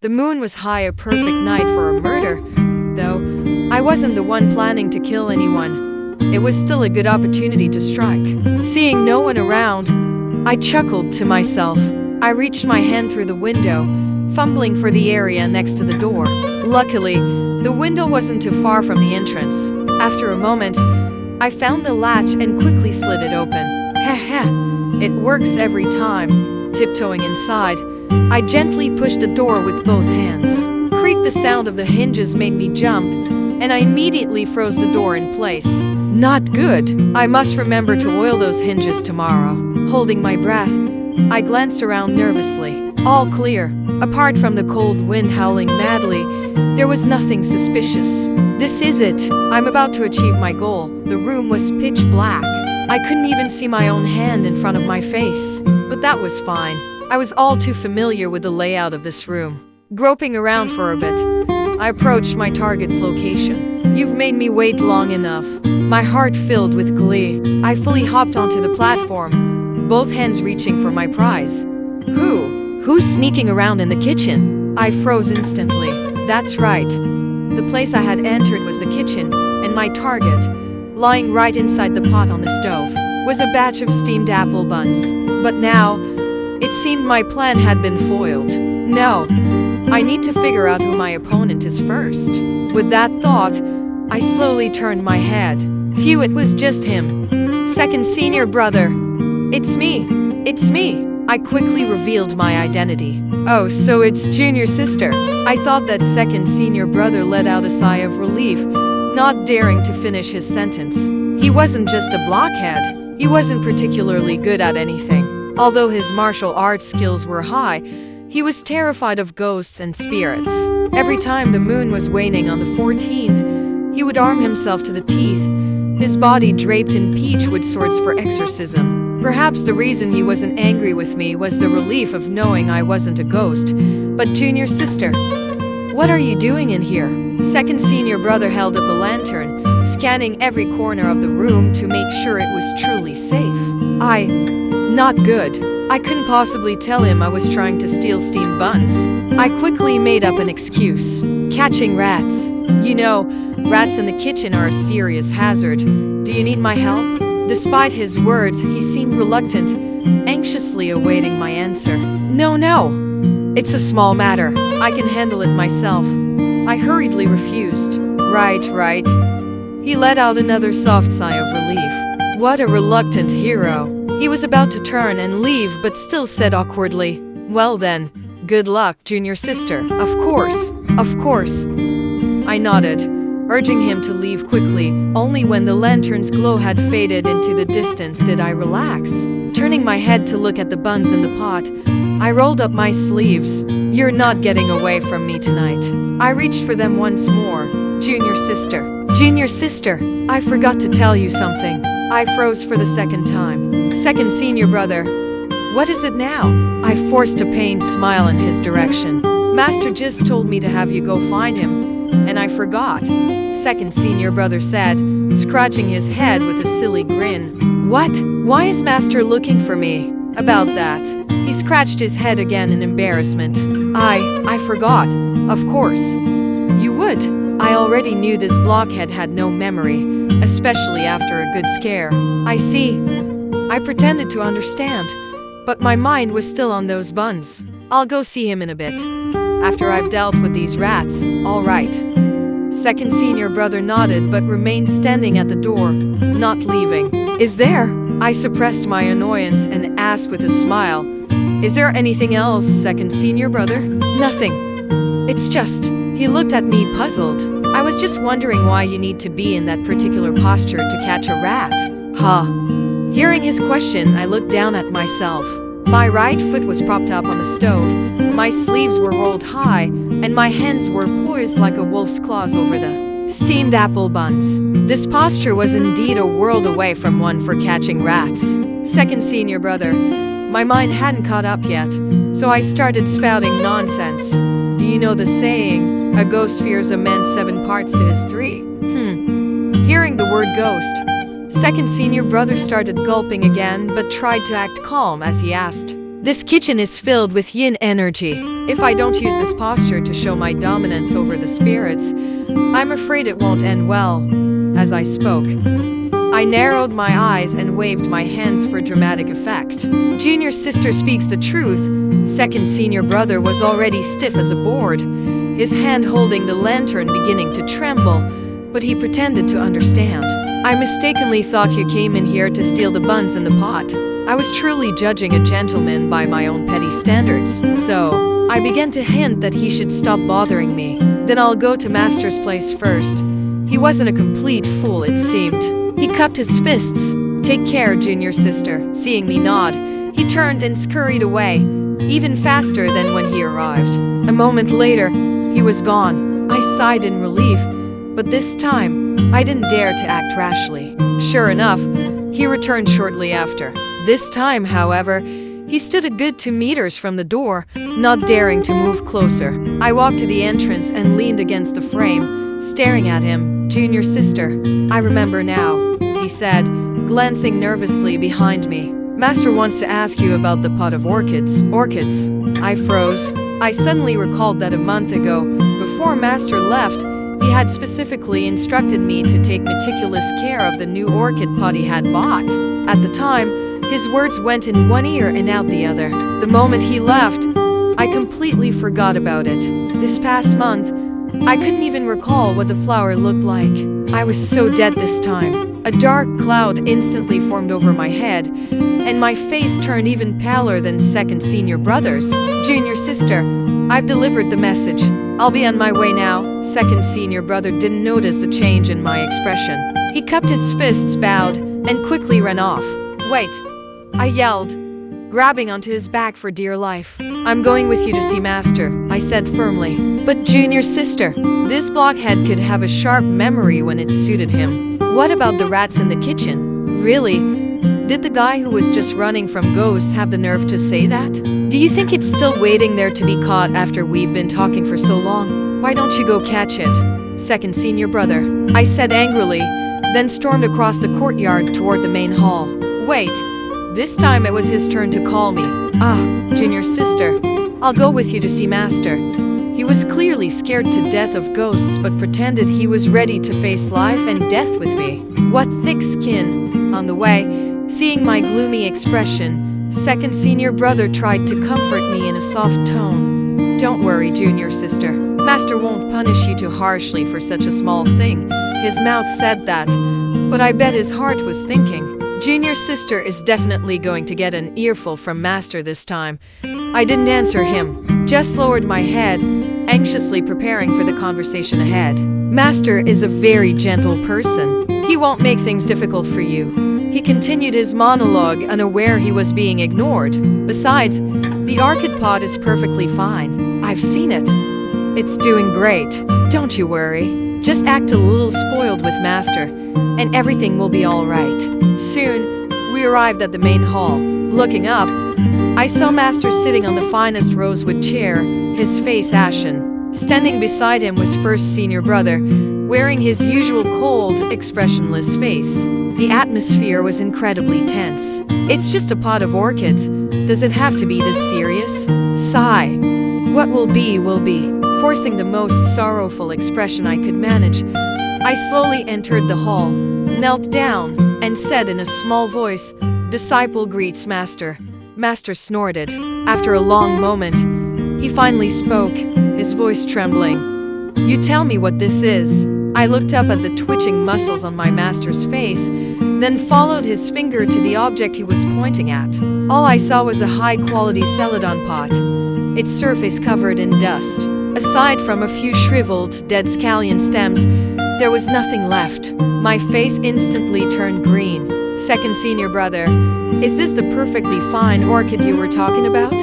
The moon was high, a perfect night for a murder. Though I wasn't the one planning to kill anyone, it was still a good opportunity to strike. Seeing no one around, I chuckled to myself. I reached my hand through the window, fumbling for the area next to the door. Luckily, the window wasn't too far from the entrance. After a moment, I found the latch and quickly slid it open. Heh, it works every time. Tiptoeing inside, I gently pushed the door with both hands. Creak, the sound of the hinges made me jump, and I immediately froze the door in place. Not good. I must remember to oil those hinges tomorrow. Holding my breath, I glanced around nervously. All clear. Apart from the cold wind howling madly, there was nothing suspicious. This is it. I'm about to achieve my goal. The room was pitch black. I couldn't even see my own hand in front of my face. But that was fine. I was all too familiar with the layout of this room. Groping around for a bit, I approached my target's location. You've made me wait long enough. My heart filled with glee. I fully hopped onto the platform, both hands reaching for my prize. Who's sneaking around in the kitchen? I froze instantly. That's right. The place I had entered was the kitchen, and my target, lying right inside the pot on the stove, was a batch of steamed apple buns. But now, it seemed my plan had been foiled. No, I need to figure out who my opponent is first. With that thought, I slowly turned my head. Phew, it was just him. Second senior brother. It's me. It's me. I quickly revealed my identity. Oh, so it's junior sister. I thought that second senior brother let out a sigh of relief, not daring to finish his sentence. He wasn't just a blockhead. He wasn't particularly good at anything. Although his martial arts skills were high, he was terrified of ghosts and spirits. Every time the moon was waning on the 14th, he would arm himself to the teeth, his body draped in peachwood swords for exorcism. Perhaps the reason he wasn't angry with me was the relief of knowing I wasn't a ghost, but junior sister. What are you doing in here? Second senior brother held up a lantern, scanning every corner of the room to make sure it was truly safe. Not good. I couldn't possibly tell him I was trying to steal steamed buns. I quickly made up an excuse. Catching rats. You know, rats in the kitchen are a serious hazard. Do you need my help? Despite his words, he seemed reluctant, anxiously awaiting my answer. No. It's a small matter. I can handle it myself. I hurriedly refused. Right. He let out another soft sigh of relief. What a reluctant hero. He was about to turn and leave, but still said awkwardly, "Well then, good luck, junior sister." Of course. I nodded, urging him to leave quickly. Only when the lantern's glow had faded into the distance did I relax. Turning my head to look at the buns in the pot, I rolled up my sleeves. You're not getting away from me tonight. I reached for them once more. Junior sister, I forgot to tell you something. I froze for the second time. Second senior brother. What is it now? I forced a pained smile in his direction. Master just told me to have you go find him, and I forgot. Second senior brother said, scratching his head with a silly grin. What? Why is Master looking for me? About that. He scratched his head again in embarrassment. I forgot. Of course. You would. I already knew this blockhead had no memory, especially after a good scare. I see. I pretended to understand, but my mind was still on those buns. I'll go see him in a bit, after I've dealt with these rats. All right. Second senior brother nodded but remained standing at the door, not leaving. Is there? I suppressed my annoyance and asked with a smile. Is there anything else, second senior brother? Nothing. It's just... He looked at me puzzled. I was just wondering why you need to be in that particular posture to catch a rat. Huh. Hearing his question, I looked down at myself. My right foot was propped up on the stove, my sleeves were rolled high, and my hands were poised like a wolf's claws over the steamed apple buns. This posture was indeed a world away from one for catching rats. Second senior brother. My mind hadn't caught up yet, so I started spouting nonsense. Do you know the saying, a ghost fears a man 7 parts to his 3? Hearing the word ghost, second senior brother started gulping again but tried to act calm as he asked, This kitchen is filled with yin energy. If I don't use this posture to show my dominance over the spirits, I'm afraid it won't end well. As I spoke, I narrowed my eyes and waved my hands for dramatic effect. Junior sister speaks the truth. Second senior brother was already stiff as a board, his hand holding the lantern beginning to tremble, but he pretended to understand. I mistakenly thought you came in here to steal the buns in the pot. I was truly judging a gentleman by my own petty standards, so I began to hint that he should stop bothering me. Then I'll go to Master's place first. He wasn't a complete fool, it seemed. He cupped his fists. Take care, junior sister. Seeing me nod, he turned and scurried away, even faster than when he arrived. A moment later, he was gone. I sighed in relief, but this time, I didn't dare to act rashly. Sure enough, he returned shortly after. This time, however, he stood a good 2 meters from the door, not daring to move closer. I walked to the entrance and leaned against the frame, staring at him. Junior sister, I remember now, he said, glancing nervously behind me. Master wants to ask you about the pot of orchids. Orchids. I froze. I suddenly recalled that a month ago, before Master left, he had specifically instructed me to take meticulous care of the new orchid pot he had bought. At the time, his words went in one ear and out the other. The moment he left, I completely forgot about it. This past month, I couldn't even recall what the flower looked like. I was so dead this time. A dark cloud instantly formed over my head, and my face turned even paler than second senior brother's. Junior sister, I've delivered the message. I'll be on my way now. Second senior brother didn't notice the change in my expression. He cupped his fists, bowed, and quickly ran off. Wait, I yelled, grabbing onto his back for dear life. I'm going with you to see Master, I said firmly. But junior sister, this blockhead could have a sharp memory when it suited him. What about the rats in the kitchen? Really? Did the guy who was just running from ghosts have the nerve to say that? Do you think it's still waiting there to be caught after we've been talking for so long? Why don't you go catch it? Second senior brother, I said angrily, then stormed across the courtyard toward the main hall. Wait. This time it was his turn to call me. Junior sister, I'll go with you to see Master. He was clearly scared to death of ghosts but pretended he was ready to face life and death with me. What thick skin. On the way, seeing my gloomy expression, second senior brother tried to comfort me in a soft tone. Don't worry, junior sister. Master won't punish you too harshly for such a small thing. His mouth said that, but I bet his heart was thinking, junior sister is definitely going to get an earful from Master this time. I didn't answer him, just lowered my head, anxiously preparing for the conversation ahead. Master is a very gentle person. He won't make things difficult for you. He continued his monologue, unaware he was being ignored. Besides, the orchid pot is perfectly fine. I've seen it. It's doing great. Don't you worry. Just act a little spoiled with Master, and everything will be all right. Soon, we arrived at the main hall. Looking up, I saw Master sitting on the finest rosewood chair, his face ashen. Standing beside him was first senior brother, wearing his usual cold, expressionless face. The atmosphere was incredibly tense. It's just a pot of orchids. Does it have to be this serious? Sigh. What will be, will be. Forcing the most sorrowful expression I could manage, I slowly entered the hall, knelt down, and said in a small voice, "Disciple greets Master." Master snorted. After a long moment, he finally spoke, his voice trembling. "You tell me what this is." I looked up at the twitching muscles on my master's face, then followed his finger to the object he was pointing at. All I saw was a high-quality celadon pot, its surface covered in dust. Aside from a few shriveled, dead scallion stems, there was nothing left. My face instantly turned green. Second senior brother, is this the perfectly fine orchid you were talking about?